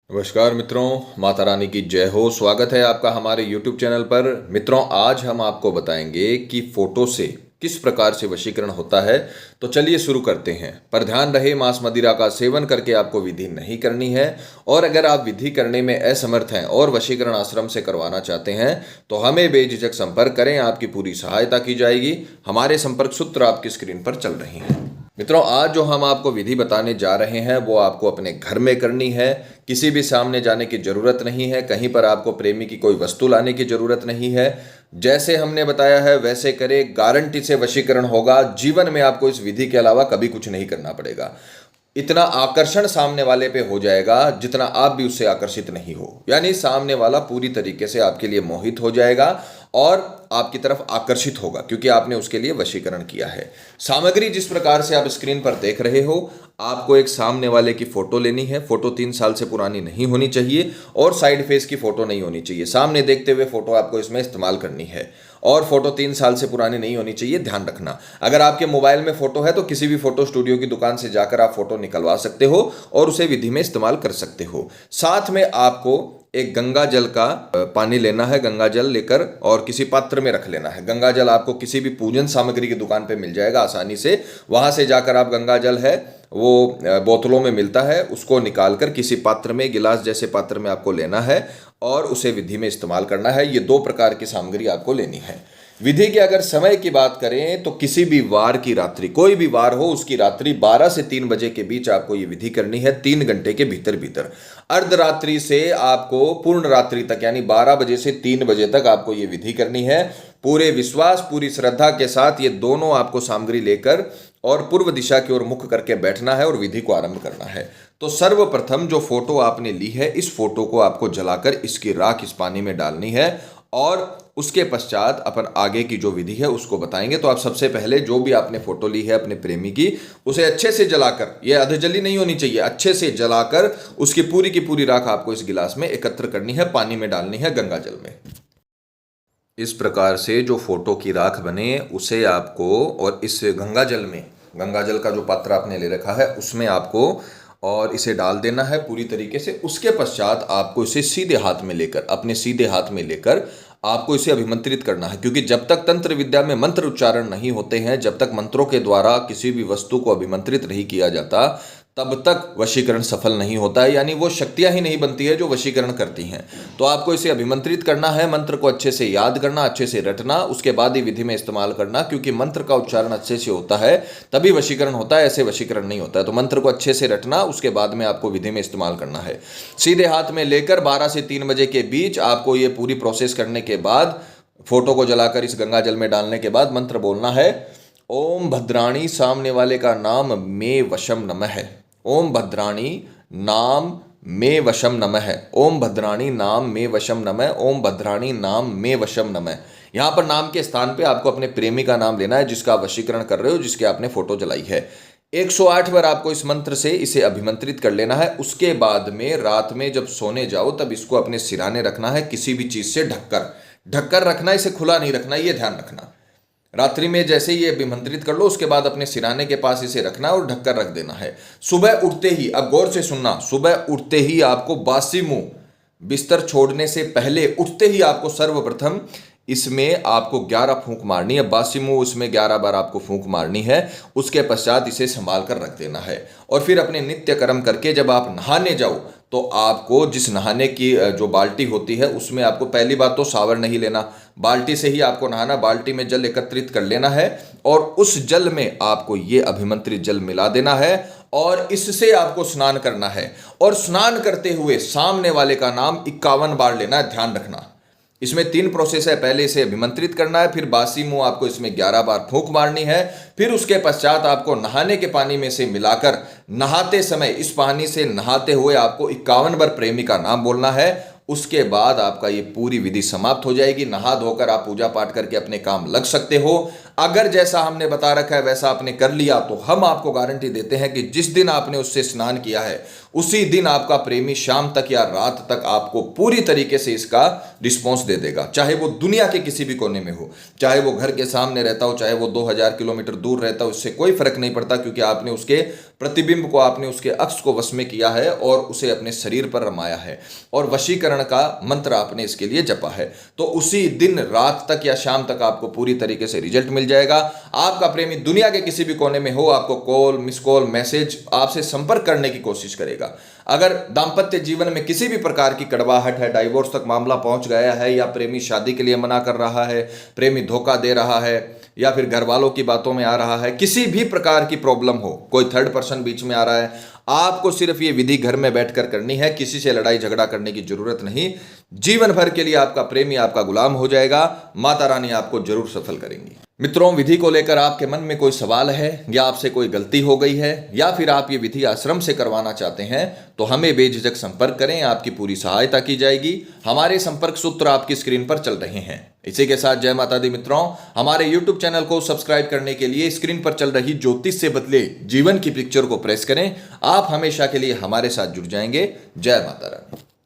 नमस्कार मित्रों, माता रानी की जय हो। स्वागत है आपका हमारे YouTube चैनल पर। मित्रों, आज हम आपको बताएंगे कि फोटो से किस प्रकार से वशीकरण होता है। तो चलिए शुरू करते हैं। पर ध्यान रहे, मांस मदिरा का सेवन करके आपको विधि नहीं करनी है। और अगर आप विधि करने में असमर्थ हैं और वशीकरण आश्रम से करवाना चाहते हैं तो हमें बेझिझक संपर्क करें, आपकी पूरी सहायता की जाएगी। हमारे संपर्क सूत्र आपकी स्क्रीन पर चल रहे हैं। मित्रों, आज जो हम आपको विधि बताने जा रहे हैं वो आपको अपने घर में करनी है। किसी भी सामने जाने की जरूरत नहीं है, कहीं पर आपको प्रेमी की कोई वस्तु लाने की जरूरत नहीं है। जैसे हमने बताया है वैसे करें, गारंटी से वशीकरण होगा। जीवन में आपको इस विधि के अलावा कभी कुछ नहीं करना पड़ेगा। इतना आकर्षण सामने वाले पे हो जाएगा जितना आप भी उससे आकर्षित नहीं हो, यानी सामने वाला पूरी तरीके से आपके लिए मोहित हो जाएगा और आपकी तरफ आकर्षित होगा, क्योंकि आपने उसके लिए वशीकरण किया है। सामग्री जिस प्रकार से आप स्क्रीन पर देख रहे हो, आपको एक सामने वाले की फोटो लेनी है। फोटो 3 साल से पुरानी नहीं होनी चाहिए और साइड फेस की फोटो नहीं होनी चाहिए। सामने देखते हुए फोटो आपको इसमें इस्तेमाल करनी है और फोटो 3 साल से पुरानी नहीं होनी चाहिए, ध्यान रखना। अगर आपके मोबाइल में फोटो है तो किसी भी फोटो स्टूडियो की दुकान से जाकर आप फोटो निकलवा सकते हो और उसे विधि में इस्तेमाल कर सकते हो। साथ में आपको एक गंगा जल का पानी लेना है। गंगा जल लेकर और किसी पात्र में रख लेना है। गंगा जल आपको किसी भी पूजन सामग्री की दुकान पे मिल जाएगा आसानी से। वहां से जाकर आप गंगा जल है वो बोतलों में मिलता है, उसको निकालकर किसी पात्र में, गिलास जैसे पात्र में आपको लेना है और उसे विधि में इस्तेमाल करना है। ये 2 प्रकार की सामग्री आपको लेनी है। विधि के अगर समय की बात करें तो किसी भी वार की रात्रि, कोई भी वार हो उसकी रात्रि 12 से 3 बजे के बीच आपको ये विधि करनी है, 3 घंटे के भीतर भीतर। अर्धरात्रि से आपको पूर्ण रात्रि तक, यानी 12 बजे से 3 बजे तक आपको ये विधि करनी है। पूरे विश्वास, पूरी श्रद्धा के साथ ये दोनों आपको सामग्री लेकर और पूर्व दिशा की ओर मुख करके बैठना है और विधि को आरंभ करना है। तो सर्वप्रथम जो फोटो आपने ली है, इस फोटो को आपको जलाकर इसकी राख इस पानी में डालनी है और उसके पश्चात अपन आगे की जो विधि है उसको बताएंगे। तो आप सबसे पहले जो भी आपने फोटो ली है अपने प्रेमी की, उसे अच्छे से जलाकर, यह अधजली नहीं होनी चाहिए, अच्छे से जलाकर उसकी पूरी की पूरी राख आपको इस गिलास में एकत्र करनी है, पानी में डालनी है, गंगा जल में। इस प्रकार से जो फोटो की राख बने उसे आपको, और इस गंगा जल में, गंगा जल का जो पात्र आपने ले रखा है उसमें आपको और इसे डाल देना है पूरी तरीके से। उसके पश्चात आपको इसे सीधे हाथ में लेकर, अपने सीधे हाथ में लेकर आपको इसे अभिमंत्रित करना है, क्योंकि जब तक तंत्र विद्या में मंत्र उच्चारण नहीं होते हैं, जब तक मंत्रों के द्वारा किसी भी वस्तु को अभिमंत्रित नहीं किया जाता, तब तक वशीकरण सफल नहीं होता है, यानी वो शक्तियां ही नहीं बनती है जो वशीकरण करती हैं। तो आपको इसे अभिमंत्रित करना है, मंत्र को अच्छे से याद करना, अच्छे से रटना, उसके बाद ही विधि में इस्तेमाल करना, क्योंकि मंत्र का उच्चारण अच्छे से होता है तभी वशीकरण होता है, ऐसे वशीकरण नहीं होता है। तो मंत्र को अच्छे से रटना, उसके बाद में आपको विधि में इस्तेमाल करना है। सीधे हाथ में लेकर 12 से 3 बजे के बीच आपको ये पूरी प्रोसेस करने के बाद, फोटो को जलाकर इस गंगा जल में डालने के बाद मंत्र बोलना है, ओम भद्राणी, सामने वाले का नाम मे वशम नमः। ओम भद्राणी नाम मे वशम नमः। ओम भद्राणी नाम मे वशम नमः। ओम भद्राणी नाम मे वशम नमः। यहां पर नाम के स्थान पे आपको अपने प्रेमी का नाम लेना है जिसका आप वशीकरण कर रहे हो, जिसके आपने फोटो जलाई है। 108 बार आपको इस मंत्र से इसे अभिमंत्रित कर लेना है। उसके बाद में रात में जब सोने जाओ तब इसको अपने सिराने रखना है, किसी भी चीज से ढककर रखना, इसे खुला नहीं रखना, ये ध्यान रखना। रात्रि में जैसे ही ये अभिमंत्रित कर लो उसके बाद अपने सिराने के पास इसे रखना और ढककर रख देना है। सुबह उठते ही, अब गौर से सुनना, सुबह उठते ही आपको बासी मुंह, बिस्तर छोड़ने से पहले उठते ही आपको सर्वप्रथम इसमें आपको 11 फूंक मारनी है। बासी मुंह उसमें 11 बार आपको फूंक मारनी है। उसके पश्चात इसे संभाल कर रख देना है और फिर अपने नित्य कर्म करके जब आप नहाने जाओ तो आपको जिस नहाने की जो बाल्टी होती है उसमें आपको पहली बात तो शावर नहीं लेना, बाल्टी से ही आपको नहाना। बाल्टी में जल एकत्रित कर लेना है और उस जल में आपको ये अभिमंत्रित जल मिला देना है और इससे आपको स्नान करना है। और स्नान करते हुए सामने वाले का नाम 51 बार लेना है, ध्यान रखना। इसमें 3 प्रोसेस है, पहले इसे अभिमंत्रित करना है, फिर बासी मुंह आपको इसमें 11 बार फूंक मारनी है, फिर उसके पश्चात आपको नहाने के पानी में से मिलाकर नहाते समय, इस पानी से नहाते हुए आपको 51 बार प्रेमी का नाम बोलना है। उसके बाद आपका ये पूरी विधि समाप्त हो जाएगी। नहा धोकर आप पूजा पाठ करके अपने काम लग सकते हो। अगर जैसा हमने बता रखा है वैसा आपने कर लिया तो हम आपको गारंटी देते हैं कि जिस दिन आपने उससे स्नान किया है उसी दिन आपका प्रेमी शाम तक या रात तक आपको पूरी तरीके से इसका रिस्पॉन्स दे देगा। चाहे वो दुनिया के किसी भी कोने में हो, चाहे वो घर के सामने रहता हो, चाहे वो 2000 किलोमीटर दूर रहता हो, उससे कोई फर्क नहीं पड़ता, क्योंकि आपने उसके प्रतिबिंब को, आपने उसके अक्स को वश में किया है और उसे अपने शरीर पर रमाया है और वशीकरण का मंत्र आपने इसके लिए जपा है। तो उसी दिन रात तक या शाम तक आपको पूरी तरीके से रिजल्ट मिल जाएगा। आपका प्रेमी दुनिया के किसी भी कोने में हो, आपको कॉल, मिस कॉल, मैसेज, आपसे संपर्क करने की कोशिश करेगा। अगर दाम्पत्य जीवन में किसी भी प्रकार की कड़वाहट है, डाइवोर्स तक मामला पहुंच गया है, या प्रेमी शादी के लिए मना कर रहा है, प्रेमी धोखा दे रहा है, या फिर घर वालों की बातों में आ रहा है, किसी भी प्रकार की प्रॉब्लम हो, कोई थर्ड पर्सन बीच में आ रहा है, आपको सिर्फ ये विधि घर में बैठकर करनी है। किसी से लड़ाई झगड़ा करने की जरूरत नहीं। जीवन भर के लिए आपका प्रेमी आपका गुलाम हो जाएगा। माता रानी आपको जरूर सफल करेंगी। मित्रों, विधि को लेकर आपके मन में कोई सवाल है, या आपसे कोई गलती हो गई है, या फिर आप ये विधि आश्रम से करवाना चाहते हैं, तो हमें बेझिझक संपर्क करें। आपकी पूरी सहायता की जाएगी। हमारे संपर्क सूत्र आपकी स्क्रीन पर चल रहे हैं। इसी के साथ जय माता दी मित्रों, हमारे YouTube चैनल को सब्सक्राइब करने के लिए स्क्रीन पर चल रही ज्योतिष से बदले जीवन की पिक्चर को प्रेस करें। आप हमेशा के लिए हमारे साथ जुड़ जाएंगे। जय माता रानी।